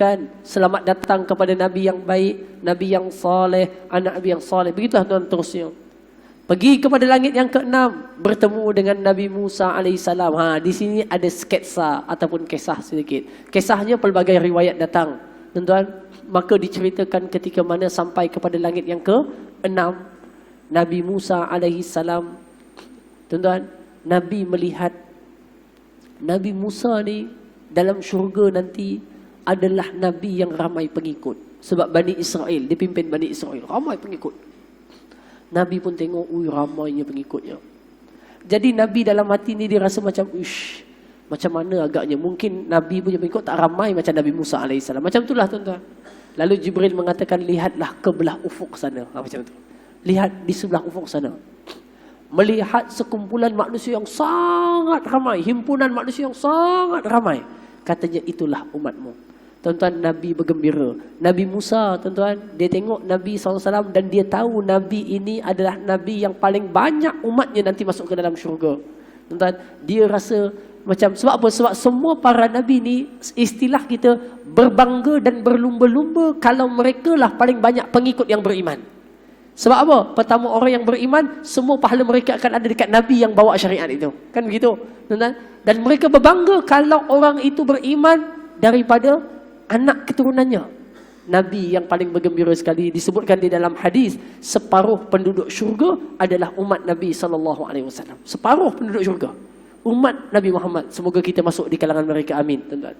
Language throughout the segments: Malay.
Kan? Selamat datang kepada Nabi yang baik, Nabi yang soleh, anak Nabi yang soleh. Begitulah tuan terusnya. Pergi kepada langit yang ke-6, bertemu dengan Nabi Musa alaihissalam. Di sini ada sketsa ataupun kisah sedikit. Kisahnya pelbagai riwayat datang. Tuan-tuan, maka diceritakan ketika mana sampai kepada langit yang ke-6, Nabi Musa alaihissalam. Tuan-tuan, Nabi melihat Nabi Musa ni dalam syurga nanti adalah Nabi yang ramai pengikut. Sebab Bani Israel, dia pimpin Bani Israel, ramai pengikut. Nabi pun tengok, ramainya pengikutnya. Jadi Nabi dalam hati ni dia rasa macam, macam mana agaknya, mungkin Nabi punya pengikut tak ramai macam Nabi Musa AS. Macam itulah tuan-tuan. Lalu Jibril mengatakan, lihatlah ke belah ufuk sana. Macam itu. Lihat di sebelah ufuk sana. Melihat sekumpulan manusia yang sangat ramai, himpunan manusia yang sangat ramai. Katanya, itulah umatmu. Tuan-tuan, Nabi bergembira. Nabi Musa, tuan-tuan, dia tengok Nabi SAW dan dia tahu Nabi ini adalah Nabi yang paling banyak umatnya nanti masuk ke dalam syurga. Tuan-tuan, dia rasa macam, sebab apa? Sebab semua para Nabi ni, istilah kita, berbangga dan berlumba-lumba kalau mereka lah paling banyak pengikut yang beriman. Sebab apa? Pertama, orang yang beriman, semua pahala mereka akan ada dekat Nabi yang bawa syariat itu. Kan begitu? Tuan-tuan? Dan mereka berbangga kalau orang itu beriman daripada anak keturunannya. Nabi yang paling bergembira sekali disebutkan di dalam hadis, separuh penduduk syurga adalah umat Nabi SAW. Separuh penduduk syurga umat Nabi Muhammad. Semoga kita masuk di kalangan mereka, amin, tuan-tuan.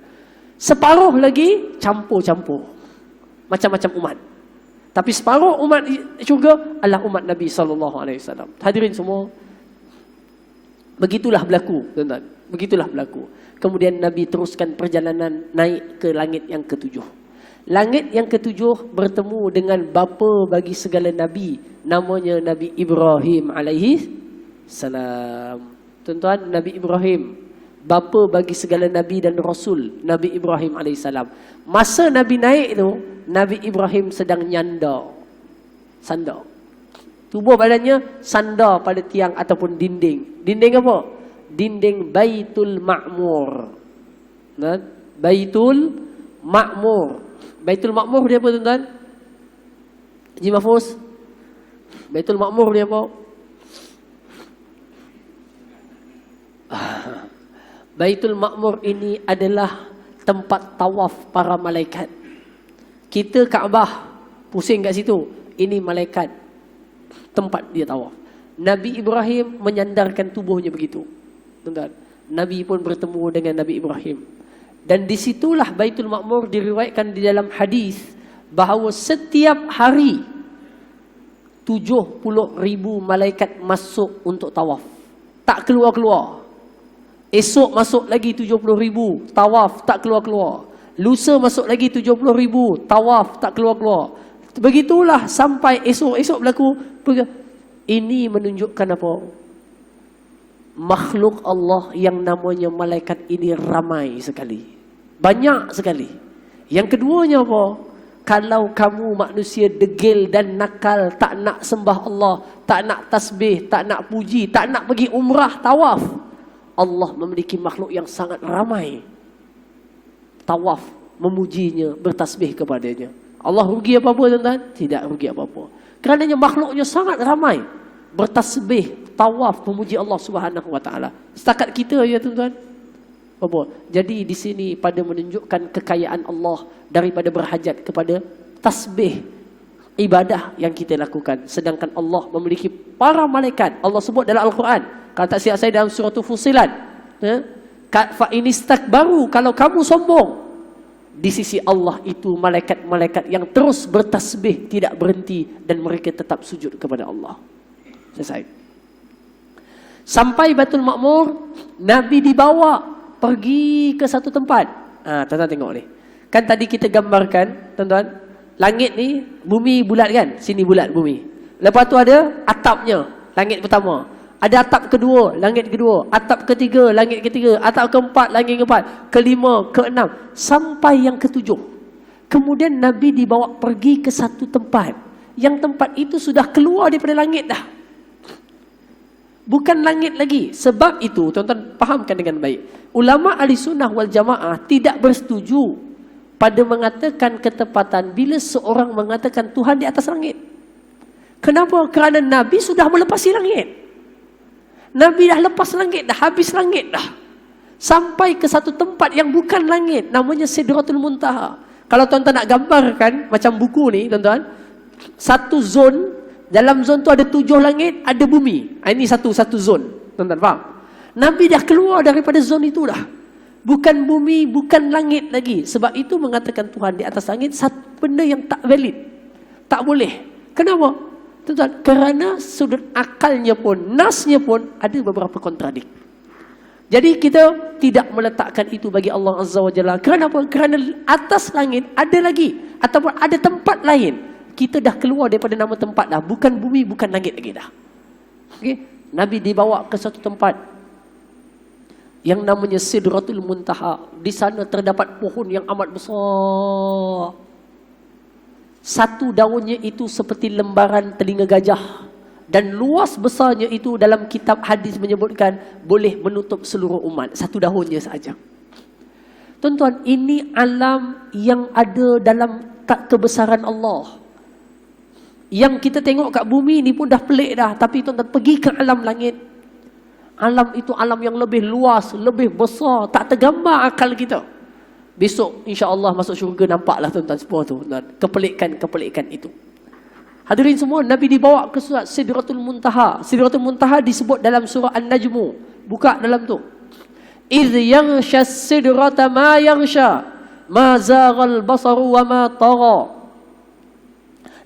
Separuh lagi campur-campur, macam-macam umat. Tapi separuh umat syurga adalah umat Nabi SAW. Hadirin semua, begitulah berlaku, tuan-tuan. Begitulah berlaku. Kemudian Nabi teruskan perjalanan naik ke langit yang ke-7. Langit yang ke-7 bertemu dengan bapa bagi segala Nabi. Namanya Nabi Ibrahim alaihi salam. Tuan-tuan, Nabi Ibrahim, bapa bagi segala Nabi dan Rasul, Nabi Ibrahim alaihi salam. Masa Nabi naik itu, Nabi Ibrahim sedang nyandar. Sandar. Tubuh badannya sandar pada tiang ataupun dinding. Dinding apa? Dinding Baitul Ma'mur. Baitul Ma'mur. Baitul Ma'mur dia apa, tuan-tuan? Haji Mahfuz? Baitul Ma'mur dia apa? Baitul Ma'mur ini adalah tempat tawaf para malaikat. Kita Kaabah pusing kat situ. Ini malaikat tempat dia tawaf. Nabi Ibrahim menyandarkan tubuhnya begitu. Tuan-tuan, Nabi pun bertemu dengan Nabi Ibrahim. Dan disitulah Baitul Ma'mur diriwayatkan di dalam hadis bahawa setiap hari 70,000 malaikat masuk untuk tawaf. Tak keluar-keluar. Esok masuk lagi 70,000 tawaf, tak keluar-keluar. Lusa masuk lagi 70,000 tawaf, tak keluar-keluar. Begitulah sampai esok berlaku. Ini menunjukkan apa? Makhluk Allah yang namanya malaikat ini ramai sekali. Banyak sekali. Yang keduanya apa? Kalau kamu manusia degil dan nakal, tak nak sembah Allah, tak nak tasbih, tak nak puji, tak nak pergi umrah, tawaf, Allah memiliki makhluk yang sangat ramai. Tawaf, memujinya, bertasbih kepadanya. Allah rugi apa-apa, tuan-tuan? Tidak rugi apa-apa. Kerananya makhluknya sangat ramai. Bertasbih, tawaf, memuji Allah Subhanahu wa taala. Setakat kita ya, tuan-tuan. Apa? Jadi di sini pada menunjukkan kekayaan Allah daripada berhajat kepada tasbih, ibadah yang kita lakukan. Sedangkan Allah memiliki para malaikat. Allah sebut dalam Al-Quran. Kalau tak silap saya dalam surah Fussilat, fa inistakbaru, kalau kamu sombong, di sisi Allah itu malaikat-malaikat yang terus bertasbih tidak berhenti dan mereka tetap sujud kepada Allah. Selesai. Sampai Baitul Ma'mur, Nabi dibawa pergi ke satu tempat. Tuan-tuan tengok ni. Kan tadi kita gambarkan, tuan-tuan, langit ni bumi bulat kan? Sini bulat bumi. Lepas tu ada atapnya, langit pertama. Ada atap kedua, langit kedua. Atap ketiga, langit ketiga. Atap keempat, langit keempat. Kelima, keenam. Sampai yang ketujuh. Kemudian Nabi dibawa pergi ke satu tempat. Yang tempat itu sudah keluar daripada langit dah. Bukan langit lagi. Sebab itu, tuan-tuan fahamkan dengan baik. Ulama ahli sunnah wal jamaah tidak bersetuju pada mengatakan ketepatan bila seorang mengatakan Tuhan di atas langit. Kenapa? Kerana Nabi sudah melepasi langit. Nabi dah lepas langit, dah habis langit dah. Sampai ke satu tempat yang bukan langit, namanya Sidratul Muntaha. Kalau tuan-tuan nak gambarkan macam buku ni, tuan-tuan, satu zon, dalam zon tu ada 7 langit, ada bumi. Ini satu zon. Tuan-tuan faham? Nabi dah keluar daripada zon itu dah. Bukan bumi, bukan langit lagi. Sebab itu mengatakan Tuhan di atas langit satu benda yang tak valid. Tak boleh. Kenapa? Tuan-tuan, kerana sudut akalnya pun, nasnya pun ada beberapa kontradik. Jadi kita tidak meletakkan itu bagi Allah Azza wa Jalla. Kenapa? Kerana atas langit ada lagi ataupun ada tempat lain. Kita dah keluar daripada nama tempat dah. Bukan bumi, bukan langit lagi dah. Okay? Nabi dibawa ke satu tempat yang namanya Sidratul Muntaha. Di sana terdapat pohon yang amat besar. Satu daunnya itu seperti lembaran telinga gajah. Dan luas besarnya itu dalam kitab hadis menyebutkan boleh menutup seluruh umat. Satu daunnya sahaja. Tuan-tuan, ini alam yang ada dalam kebesaran Allah. Yang kita tengok kat bumi ni pun dah pelik dah. Tapi tuan-tuan pergi ke alam langit. Alam itu alam yang lebih luas, lebih besar. Tak tergambar akal kita. Besok insya-Allah masuk syurga nampaklah tuan-tuan semua tu. Kepelikan-kepelikan itu. Hadirin semua, Nabi dibawa ke surat Sidratul Muntaha. Sidratul Muntaha disebut dalam surah An-Najmu. Buka dalam tu. Idh yaghsha sidrata ma yaghsha. Ma zaghal basaru wa ma tagha.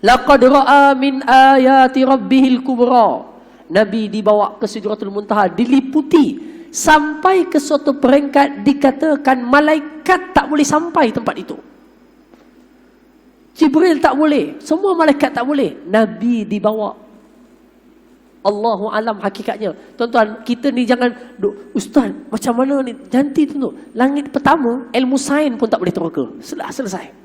Laqad ra'a min ayati rabbihil kubra. Nabi dibawa ke Sidratul Muntaha, diliputi sampai ke suatu peringkat dikatakan malaikat tak boleh sampai tempat itu. Jibril tak boleh, semua malaikat tak boleh. Nabi dibawa. Allahu alam hakikatnya. Tuan-tuan, kita ni jangan ustaz, macam mana ni? Nanti tu langit pertama, ilmu sains pun tak boleh teroka. Selesai.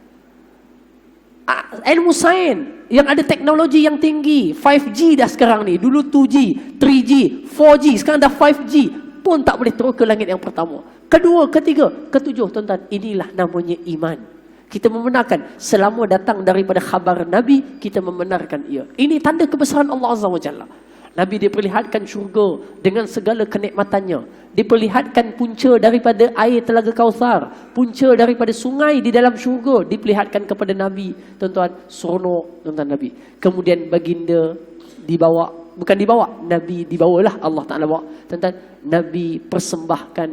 Ilmu sains yang ada teknologi yang tinggi, 5G dah sekarang ni. Dulu 2G, 3G, 4G, sekarang dah 5G pun tak boleh teroka langit yang pertama. Kedua, ketiga, ketujuh, tuan-tuan, inilah namanya iman. Kita membenarkan selama datang daripada khabar Nabi, kita membenarkan ia. Ini tanda kebesaran Allah Azza wa Jalla. Nabi diperlihatkan syurga dengan segala kenikmatannya. Diperlihatkan punca daripada air telaga Kautsar, punca daripada sungai di dalam syurga diperlihatkan kepada Nabi. Tuan-tuan, seronok tuan-tuan Nabi. Kemudian baginda dibawa, bukan dibawa, Nabi dibawalah, Allah Ta'ala bawa. Tuan-tuan, Nabi persembahkan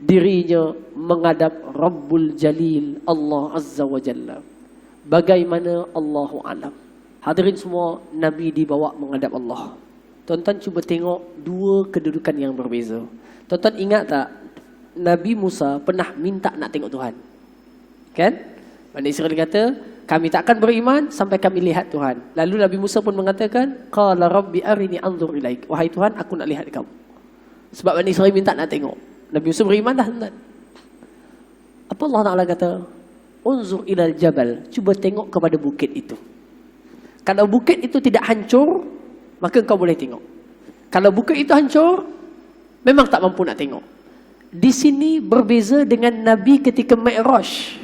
dirinya menghadap Rabbul Jalil, Allah Azza wa Jalla. Bagaimana? Allahu alam. Hadirin semua, Nabi dibawa menghadap Allah. Tuan-tuan cuba tengok dua kedudukan yang berbeza. Tuan-tuan ingat tak, Nabi Musa pernah minta nak tengok Tuhan? Kan? Bani Israel kata, kami tak akan beriman sampai kami lihat Tuhan. Lalu Nabi Musa pun mengatakan, qala rabbi arini anzur ilaik. Wahai Tuhan, aku nak lihat kamu. Sebab Bani Israel minta nak tengok. Nabi Musa beriman dah, tuan-tuan. Apa Allah Ta'ala kata? Unzur ilal jabal. Cuba tengok kepada bukit itu. Kalau bukit itu tidak hancur, maka kau boleh tengok. Kalau bukit itu hancur, memang tak mampu nak tengok. Di sini berbeza dengan Nabi ketika Mi'raj.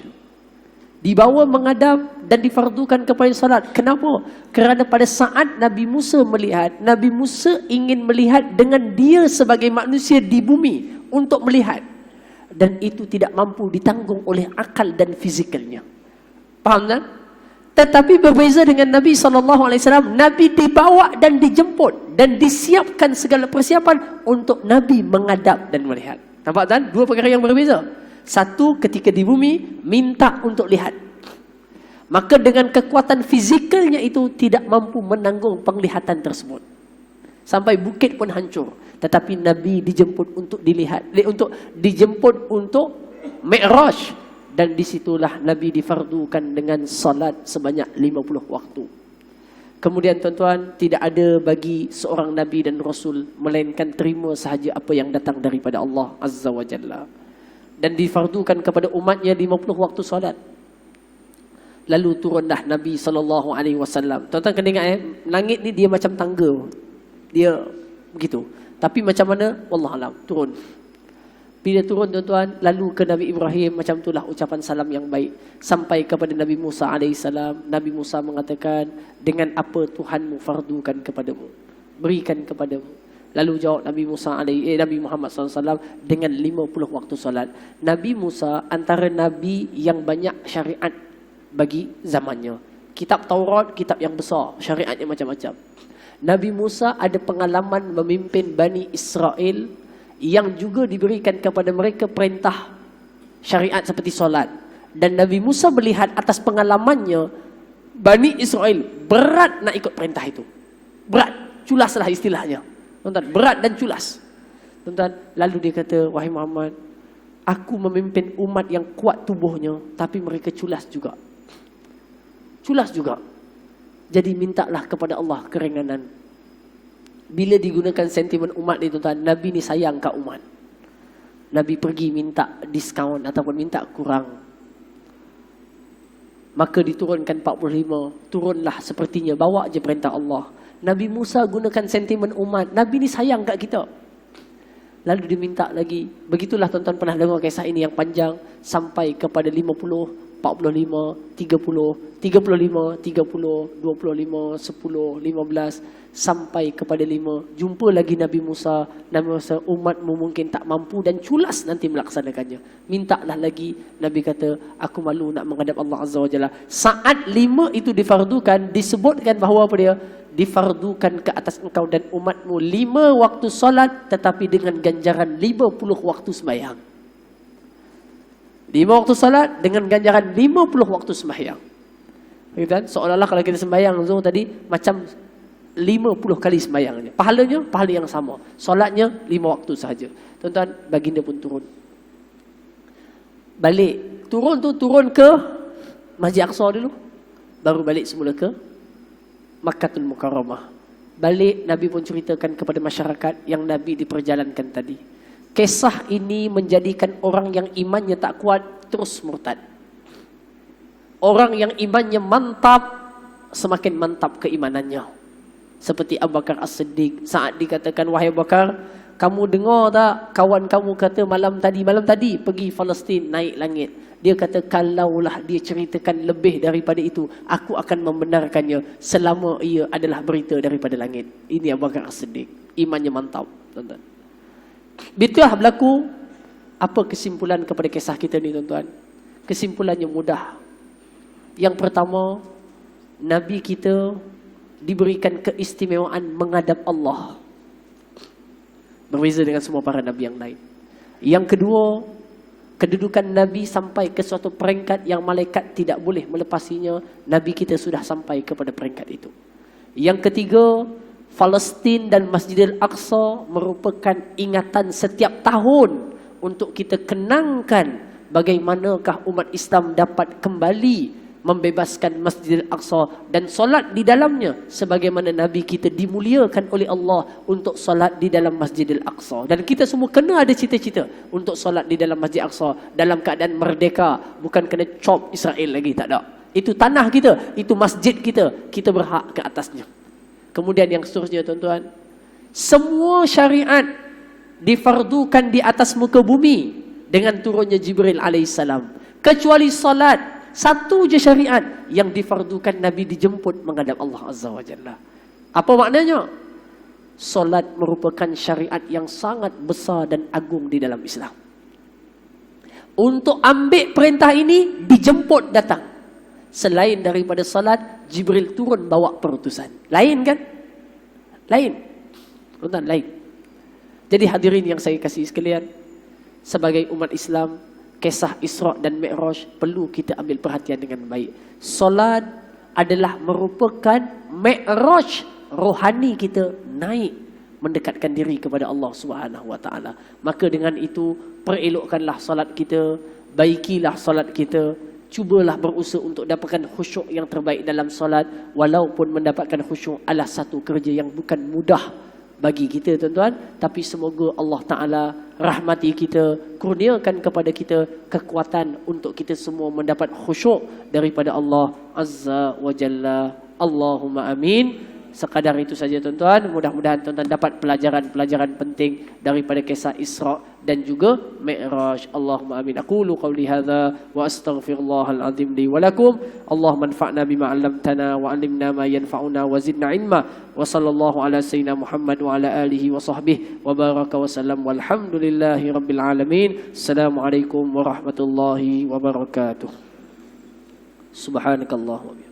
Dibawa menghadap dan difardukan kepada salat. Kenapa? Kerana pada saat Nabi Musa melihat, Nabi Musa ingin melihat dengan dia sebagai manusia di bumi untuk melihat. Dan itu tidak mampu ditanggung oleh akal dan fizikalnya. Faham tak? Tetapi berbeza dengan Nabi SAW, Nabi dibawa dan dijemput dan disiapkan segala persiapan untuk Nabi menghadap dan melihat. Nampak tak? Dua perkara yang berbeza. Satu, ketika di bumi, minta untuk lihat. Maka dengan kekuatan fizikalnya itu tidak mampu menanggung penglihatan tersebut. Sampai bukit pun hancur. Tetapi Nabi dijemput untuk dilihat, untuk dijemput untuk Mi'raj. Dan disitulah Nabi difardukan dengan salat sebanyak 50 waktu. Kemudian tuan-tuan, tidak ada bagi seorang Nabi dan Rasul melainkan terima sahaja apa yang datang daripada Allah Azza wa Jalla. Dan difardukan kepada umatnya 50 waktu salat. Lalu turunlah Nabi SAW. Tuan-tuan kena ingat, langit ni dia macam tangga. Dia begitu. Tapi macam mana? Wallahualam, turun. Bila turun tuan-tuan, lalu ke Nabi Ibrahim, macam itulah ucapan salam yang baik. Sampai kepada Nabi Musa alaihissalam, Nabi Musa mengatakan, dengan apa Tuhanmu fardukan kepadamu, berikan kepadamu. Lalu jawab Nabi Muhammad SAW dengan 50 waktu salat. Nabi Musa antara Nabi yang banyak syariat bagi zamannya. Kitab Taurat, kitab yang besar, syariatnya macam-macam. Nabi Musa ada pengalaman memimpin Bani Israel yang juga diberikan kepada mereka perintah syariat seperti solat. Dan Nabi Musa melihat atas pengalamannya, Bani Israel berat nak ikut perintah itu. Berat, culaslah istilahnya. Tuan-tuan, berat dan culas. Tuan-tuan, lalu dia kata, wahai Muhammad, aku memimpin umat yang kuat tubuhnya, tapi mereka culas juga. Culas juga. Jadi mintalah kepada Allah keringanan. Bila digunakan sentimen umat ni tuan-tuan, Nabi ni sayang kat umat. Nabi pergi minta diskaun ataupun minta kurang. Maka diturunkan 45. Turunlah sepertinya, bawa je perintah Allah. Nabi Musa gunakan sentimen umat. Nabi ni sayang kat kita. Lalu diminta lagi. Begitulah tuan-tuan pernah dengar kisah ini yang panjang. Sampai kepada 50, 45, 30, 35, 30, 25, 10, 15 sampai kepada 5. Jumpa lagi Nabi Musa. Nabi Musa, umatmu mungkin tak mampu dan culas nanti melaksanakannya. Mintalah lagi. Nabi kata, aku malu nak menghadap Allah Azza wa Jalla. Saat 5 itu difardukan, disebutkan bahawa apa dia? Difardukan ke atas engkau dan umatmu 5 waktu solat, tetapi dengan ganjaran 50 waktu sembahyang. 5 waktu salat dengan ganjaran 50 waktu sembahyang. Kan? Seolah-olah kalau kita sembahyang Zuhur tadi macam 50 kali sembahyangnya. Pahalanya pahala yang sama. Solatnya 5 waktu sahaja. Tuan-tuan, baginda pun turun. Balik. Turun ke Masjid Aqsa dulu. Baru balik semula ke Makkatul Mukarramah. Balik, Nabi pun ceritakan kepada masyarakat yang Nabi diperjalankan tadi. Kisah ini menjadikan orang yang imannya tak kuat terus murtad. Orang yang imannya mantap, semakin mantap keimanannya. Seperti Abu Bakar As-Siddiq. Saat dikatakan, wahai Abu Bakar, kamu dengar tak kawan kamu kata malam tadi pergi Palestin naik langit. Dia kata, kalaulah dia ceritakan lebih daripada itu, aku akan membenarkannya selama ia adalah berita daripada langit. Ini Abu Bakar As-Siddiq. Imannya mantap, tuan-tuan. Bitulah berlaku. Apa kesimpulan kepada kisah kita ni tuan-tuan? Kesimpulannya mudah. Yang pertama, Nabi kita diberikan keistimewaan menghadap Allah. Berbeza dengan semua para Nabi yang lain. Yang kedua, kedudukan Nabi sampai ke suatu peringkat yang malaikat tidak boleh melepasinya. Nabi kita sudah sampai kepada peringkat itu. Yang ketiga, Palestin dan Masjidil Aqsa merupakan ingatan setiap tahun untuk kita kenangkan bagaimanakah umat Islam dapat kembali membebaskan Masjidil Aqsa dan solat di dalamnya sebagaimana Nabi kita dimuliakan oleh Allah untuk solat di dalam Masjidil Aqsa. Dan kita semua kena ada cita-cita untuk solat di dalam Masjid Aqsa dalam keadaan merdeka, bukan kena cop Israel lagi, tak ada. Itu tanah kita, itu masjid kita, kita berhak ke atasnya. Kemudian yang seterusnya tuan-tuan, semua syariat difardukan di atas muka bumi dengan turunnya Jibril alaihissalam, kecuali salat. Satu je syariat yang difardukan Nabi dijemput menghadap Allah Azza wa Jalla. Apa maknanya? Solat merupakan syariat yang sangat besar dan agung di dalam Islam. Untuk ambil perintah ini dijemput datang. Selain daripada salat, Jibril turun bawa perutusan. Lain kan? Lain. Tuan-tuan, lain. Jadi hadirin yang saya kasih sekalian, sebagai umat Islam, kisah Isra dan Mi'raj perlu kita ambil perhatian dengan baik. Solat adalah merupakan Mi'raj rohani kita naik mendekatkan diri kepada Allah Subhanahu wa taala. Maka dengan itu perelokkanlah solat kita, baikilah solat kita, cubalah berusaha untuk dapatkan khusyuk yang terbaik dalam solat. Walaupun mendapatkan khusyuk adalah satu kerja yang bukan mudah bagi kita tuan-tuan, tapi semoga Allah Ta'ala rahmati kita, kurniakan kepada kita kekuatan untuk kita semua mendapat khusyuk daripada Allah Azza wa Jalla. Allahumma amin. Sekadar itu saja tuan-tuan. Mudah-mudahan tuan-tuan dapat pelajaran-pelajaran penting daripada kisah Isra dan juga Mi'raj. Allahumma amin. Aqulu qawli hadza wa astaghfirullahal azim li wa lakum. Allahumma anfa'na bima 'allamtana wa 'allimna ma yanfa'una wa zidna 'ilma. Wa sallallahu ala sayyidina Muhammad wa ala alihi wa sahbihi wa baraka wa sallam walhamdulillahi rabbil alamin. Assalamualaikum warahmatullahi wabarakatuh. Subhanakallahumma